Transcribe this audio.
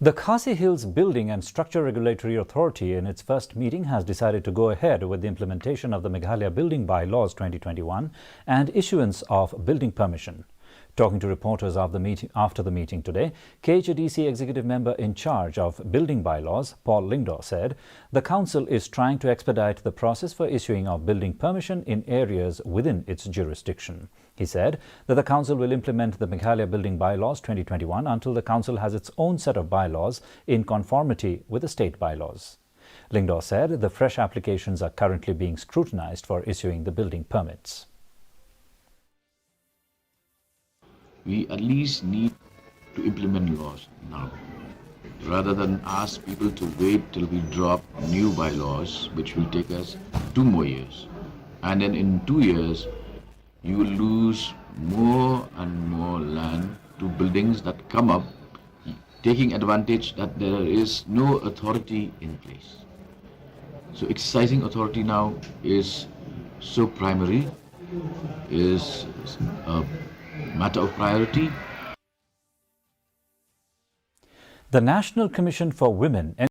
The Khasi Hills Building and Structure Regulatory Authority in its first meeting has decided to go ahead with the implementation of the Meghalaya Building Bylaws 2021 and issuance of building permission. Talking to reporters after the meeting today, KHADC Executive Member in charge of Building Bylaws, Paul Lyngdoh, said the Council is trying to expedite the process for issuing of building permission in areas within its jurisdiction. He said that the Council will implement the Meghalaya Building Bylaws 2021 until the Council has its own set of bylaws in conformity with the state bylaws. Lyngdoh said the fresh applications are currently being scrutinized for issuing the building permits. We at least need to implement laws now, rather than ask people to wait till we drop new bylaws, which will take us 2 more years. And then in 2 years, you will lose more and more land to buildings that come up, taking advantage that there is no authority in place. So exercising authority now is so primary, is a matter of priority. The National Commission for Women